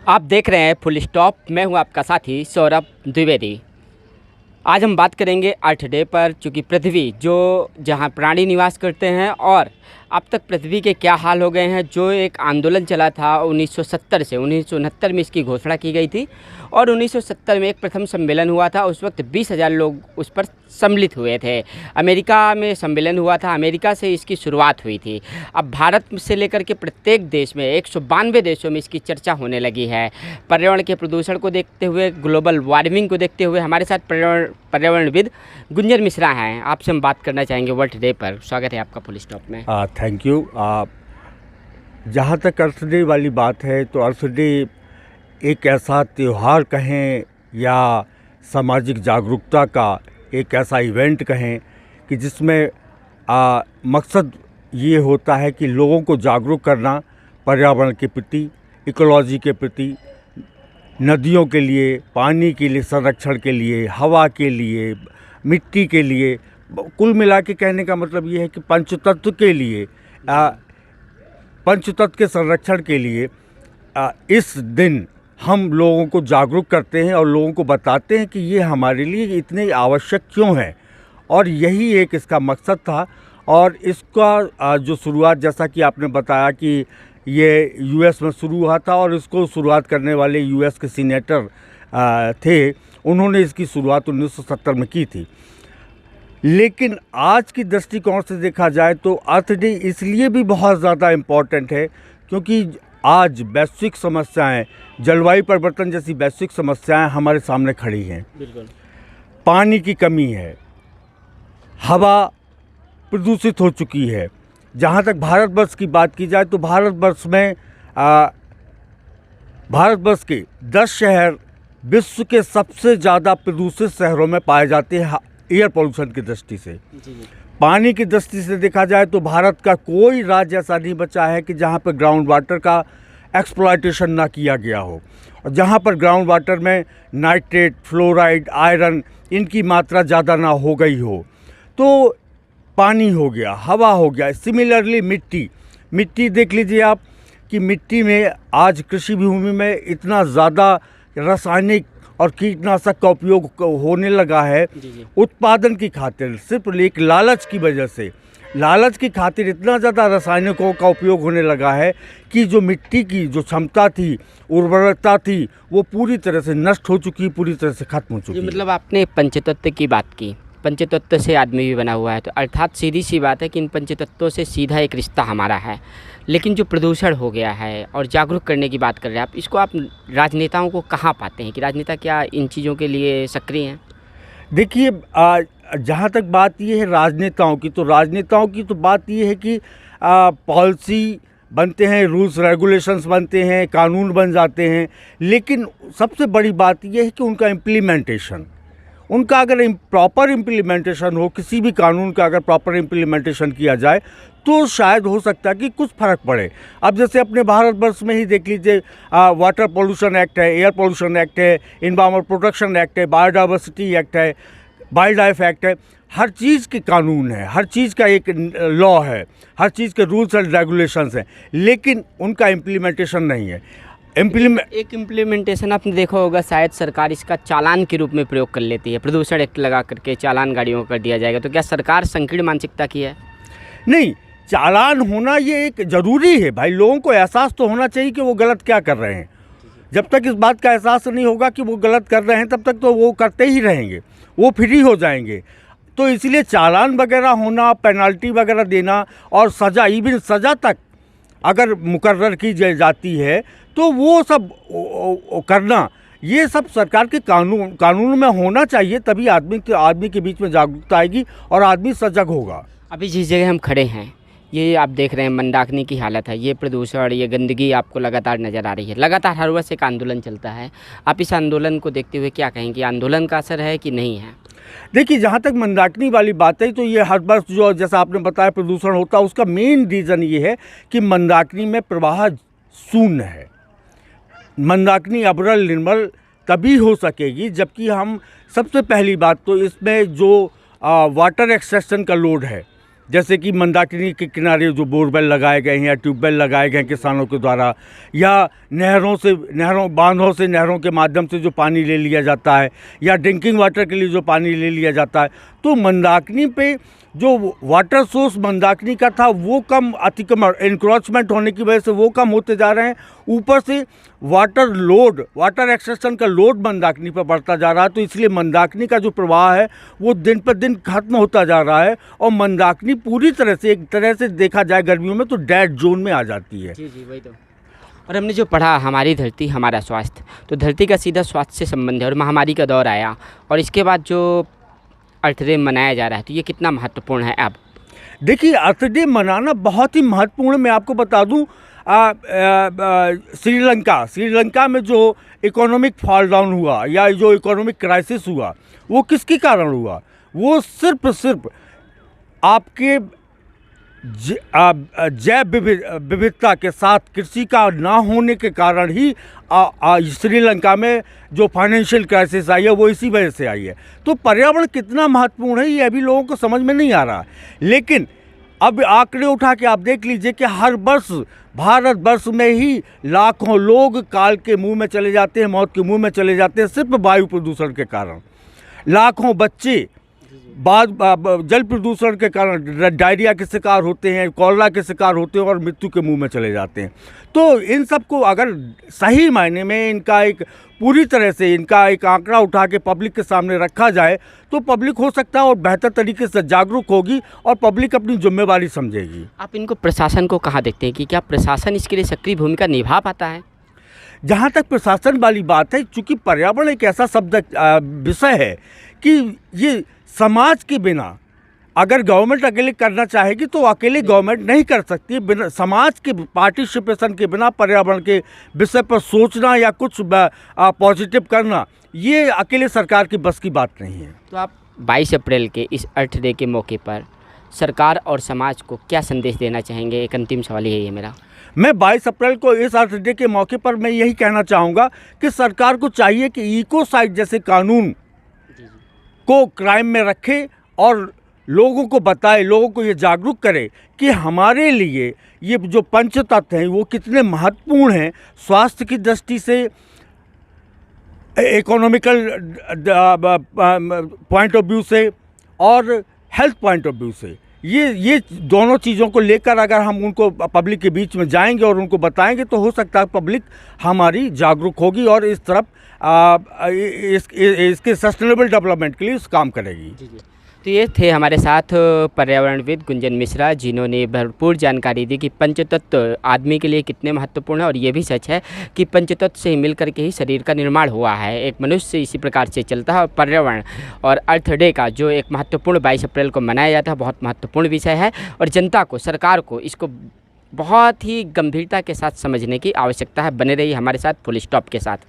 आप देख रहे हैं फुल स्टॉप। मैं हूं आपका साथी सौरभ द्विवेदी। आज हम बात करेंगे अर्थ डे पर, चूँकि पृथ्वी जो जहां प्राणी निवास करते हैं और अब तक पृथ्वी के क्या हाल हो गए हैं। जो एक आंदोलन चला था 1970 से 1969 में इसकी घोषणा की गई थी और 1970 में एक प्रथम सम्मेलन हुआ था। उस वक्त 20,000 लोग उस पर सम्मिलित हुए थे। अमेरिका में सम्मेलन हुआ था, अमेरिका से इसकी शुरुआत हुई थी। अब भारत से लेकर के प्रत्येक देश में 192 देशों में इसकी चर्चा होने लगी है। पर्यावरण के प्रदूषण को देखते हुए, ग्लोबल वार्मिंग को देखते हुए हमारे साथ पर्यावरणविद गुंजन मिश्रा हैं। आपसे हम बात करना चाहेंगे वर्ल्ड डे पर। स्वागत है आपका फुल स्टॉप में। Thank you. जहाँ तक अर्थ डे वाली बात है तो अर्थ डे एक ऐसा त्यौहार कहें या सामाजिक जागरूकता का एक ऐसा इवेंट कहें कि जिसमें मकसद ये होता है कि लोगों को जागरूक करना पर्यावरण के प्रति, इकोलॉजी के प्रति, नदियों के लिए, पानी के लिए, संरक्षण के लिए, हवा के लिए, मिट्टी के लिए, कुल मिला के कहने का मतलब ये है कि पंचतत्व के लिए, पंचतत्व के संरक्षण के लिए इस दिन हम लोगों को जागरूक करते हैं और लोगों को बताते हैं कि ये हमारे लिए इतने आवश्यक क्यों है। और यही एक इसका मकसद था। और इसका जो शुरुआत, जैसा कि आपने बताया कि ये यूएस में शुरू हुआ था और इसको शुरुआत करने वाले यूएस के सीनेटर थे। उन्होंने इसकी शुरुआत 1970 में की थी। लेकिन आज की दृष्टिकोण से देखा जाए तो अर्थ डे इसलिए भी बहुत ज़्यादा इम्पॉर्टेंट है क्योंकि आज वैश्विक समस्याएं, जलवायु परिवर्तन जैसी वैश्विक समस्याएं हमारे सामने खड़ी हैं। बिल्कुल। पानी की कमी है, हवा प्रदूषित हो चुकी है। जहाँ तक भारतवर्ष की बात की जाए तो भारतवर्ष में भारतवर्ष के 10 शहर विश्व के सबसे ज़्यादा प्रदूषित शहरों में पाए जाते हैं एयर पोल्यूशन की दृष्टि से। जी। पानी की दृष्टि से देखा जाए तो भारत का कोई राज्य ऐसा नहीं बचा है कि जहाँ पर ग्राउंड वाटर का एक्सप्लॉयटेशन ना किया गया हो। और जहाँ पर ग्राउंड वाटर में नाइट्रेट, फ्लोराइड, आयरन इनकी मात्रा ज़्यादा ना हो गई हो। तो पानी हो गया, हवा हो गया। सिमिलरली मिट्टी देख लीजिए आप कि मिट्टी में आज कृषि भूमि में इतना ज़्यादा रासायनिक और कीटनाशक का उपयोग होने लगा है। जी। उत्पादन की खातिर, सिर्फ एक लालच की वजह से, लालच की खातिर इतना ज़्यादा रासायनिकों का उपयोग होने लगा है कि जो मिट्टी की जो क्षमता थी, उर्वरकता थी, वो पूरी तरह से नष्ट हो चुकी, पूरी तरह से खत्म हो चुकी है। मतलब आपने पंचतत्व की बात की। पंचतत्व से आदमी भी बना हुआ है, तो अर्थात सीधी सी बात है कि इन पंचतत्वों से सीधा एक रिश्ता हमारा है। लेकिन जो प्रदूषण हो गया है और जागरूक करने की बात कर रहे हैं आप, इसको आप राजनेताओं को कहाँ पाते हैं कि राजनेता क्या इन चीज़ों के लिए सक्रिय हैं? देखिए, जहाँ तक बात ये है राजनेताओं की, तो राजनेताओं की तो बात ये है कि पॉलिसी बनते हैं, रूल्स रेगुलेशंस बनते हैं, कानून बन जाते हैं। लेकिन सबसे बड़ी बात ये है कि उनका इम्प्लीमेंटेशन, उनका अगर प्रॉपर इम्प्लीमेंटेशन हो, किसी भी कानून का अगर प्रॉपर इम्प्लीमेंटेशन किया जाए तो शायद हो सकता है कि कुछ फ़र्क पड़े। अब जैसे अपने भारतवर्ष में ही देख लीजिए, वाटर पोल्यूशन एक्ट है, एयर पोल्यूशन एक्ट है, एनवायरमेंट प्रोटेक्शन एक्ट है, बायोडाइवर्सिटी एक्ट है, वाइल्ड लाइफ एक्ट है। हर चीज़ के कानून है, हर चीज़ का एक लॉ है, हर चीज़ के रूल्स एंड रेगुलेशंस हैं, लेकिन उनका इम्प्लीमेंटेशन नहीं है। एक इम्प्लीमेंटेशन आपने देखा होगा, शायद सरकार इसका चालान के रूप में प्रयोग कर लेती है। प्रदूषण एक्ट लगा करके चालान गाड़ियों को कर दिया जाएगा। तो क्या सरकार संकीर्ण मानसिकता की है? नहीं, चालान होना ये एक ज़रूरी है भाई। लोगों को एहसास तो होना चाहिए कि वो गलत क्या कर रहे हैं। जब तक इस बात का एहसास नहीं होगा कि वो गलत कर रहे हैं, तब तक तो वो करते ही रहेंगे, वो फ्री हो जाएंगे। तो इसलिए चालान वगैरह होना, पेनल्टी वगैरह देना और सज़ा, इवन सज़ा तक अगर मुकर्रर की जाती है तो वो सब करना, ये सब सरकार के कानून में होना चाहिए। तभी आदमी के बीच में जागरूकता आएगी और आदमी सजग होगा। अभी जिस जगह हम खड़े हैं, ये आप देख रहे हैं मंदाकिनी की हालत है। ये प्रदूषण, ये गंदगी आपको लगातार नज़र आ रही है। लगातार हर वर्ष एक आंदोलन चलता है। आप इस आंदोलन को देखते हुए क्या कहेंगे? आंदोलन का असर है कि नहीं है? देखिए, जहाँ तक मंदाकिनी वाली बात है तो ये हर वर्ष जो, जैसा आपने बताया, प्रदूषण होता है। उसका मेन रीज़न ये है कि मंदाकिनी में प्रवाह शून्य है। मंदाकिनी अविरल निर्मल तभी हो सकेगी जबकि हम, सबसे पहली बात तो इसमें जो वाटर एक्सट्रैक्शन का लोड है, जैसे कि मंदाकिनी के किनारे जो बोरवेल लगाए गए हैं या ट्यूबवेल लगाए गए हैं किसानों के द्वारा, या बांधों से नहरों के माध्यम से जो पानी ले लिया जाता है, या ड्रिंकिंग वाटर के लिए जो पानी ले लिया जाता है, तो मंदाकिनी पे जो वाटर सोर्स मंदाकिनी का था वो कम अतिक्रमण इंक्रोचमेंट होने की वजह से वो कम होते जा रहे हैं। ऊपर से वाटर एक्सट्रैक्शन का लोड मंदाकिनी पर बढ़ता जा रहा है, तो इसलिए मंदाकिनी का जो प्रवाह है वो दिन पर दिन खत्म होता जा रहा है और मंदाकिनी पूरी तरह से, एक तरह से देखा जाए गर्मियों में तो डेड जोन में आ जाती है। जी वही तो। और हमने जो पढ़ा हमारी धरती हमारा स्वास्थ्य, तो धरती का सीधा स्वास्थ्य से संबंध है और महामारी का दौर आया और इसके बाद जो अर्थ डे मनाया जा रहा है, तो ये कितना महत्वपूर्ण है? अब देखिए, अर्थ डे मनाना बहुत ही महत्वपूर्ण। मैं आपको बता दूं, श्रीलंका में जो इकोनॉमिक फॉल डाउन हुआ या जो इकोनॉमिक क्राइसिस हुआ, वो किसके कारण हुआ? वो सिर्फ आपके जैव विविधता के साथ कृषि का ना होने के कारण ही श्रीलंका में जो फाइनेंशियल क्राइसिस आई है वो इसी वजह से आई है। तो पर्यावरण कितना महत्वपूर्ण है ये अभी लोगों को समझ में नहीं आ रहा। लेकिन अब आंकड़े उठा के आप देख लीजिए कि हर वर्ष भारतवर्ष में ही लाखों लोग काल के मुंह में चले जाते हैं, मौत के मुंह में चले जाते हैं सिर्फ वायु प्रदूषण के कारण। लाखों बच्चे जल प्रदूषण के कारण डायरिया के शिकार होते हैं, कॉलरा के शिकार होते हैं और मृत्यु के मुंह में चले जाते हैं। तो इन सब को अगर सही मायने में इनका एक आंकड़ा उठा के पब्लिक के सामने रखा जाए तो पब्लिक हो सकता है और बेहतर तरीके से जागरूक होगी और पब्लिक अपनी जिम्मेवारी समझेगी। आप इनको प्रशासन को कहाँ देखते हैं कि क्या प्रशासन इसके लिए सक्रिय भूमिका निभा पाता है? जहाँ तक प्रशासन वाली बात है, चूँकि पर्यावरण एक ऐसा विषय है कि ये समाज के बिना अगर गवर्नमेंट अकेले करना चाहेगी तो अकेले गवर्नमेंट नहीं कर सकती। बिना समाज के पार्टिसिपेशन के बिना पर्यावरण के विषय पर सोचना या कुछ पॉजिटिव करना, ये अकेले सरकार की बस की बात नहीं है। तो आप 22 अप्रैल के इस अर्थ डे के मौके पर सरकार और समाज को क्या संदेश देना चाहेंगे? एक अंतिम सवाल यही है मेरा। मैं 22 अप्रैल को इस अर्थ डे के मौके पर मैं यही कहना चाहूँगा कि सरकार को चाहिए कि इकोसाइड जैसे कानून को क्राइम में रखे और लोगों को बताए, लोगों को ये जागरूक करे कि हमारे लिए ये जो पंच तत्व हैं वो कितने महत्वपूर्ण हैं, स्वास्थ्य की दृष्टि से, इकोनॉमिकल पॉइंट ऑफ व्यू से और हेल्थ पॉइंट ऑफ व्यू से। ये दोनों चीज़ों को लेकर अगर हम उनको पब्लिक के बीच में जाएंगे और उनको बताएंगे तो हो सकता है पब्लिक हमारी जागरूक होगी और इस तरफ इसके सस्टेनेबल डेवलपमेंट के लिए इस काम करेगी। जी। तो ये थे हमारे साथ पर्यावरणविद गुंजन मिश्रा, जिन्होंने भरपूर जानकारी दी कि पंचतत्व आदमी के लिए कितने महत्वपूर्ण है और ये भी सच है कि पंचतत्व से मिलकर के ही शरीर का निर्माण हुआ है। एक मनुष्य इसी प्रकार से चलता है और पर्यावरण और अर्थ डे का जो एक महत्वपूर्ण 22 अप्रैल को मनाया जाता है बहुत महत्वपूर्ण विषय है और जनता को, सरकार को इसको बहुत ही गंभीरता के साथ समझने की आवश्यकता है। बने रहिए हमारे साथ फुल स्टॉप के साथ।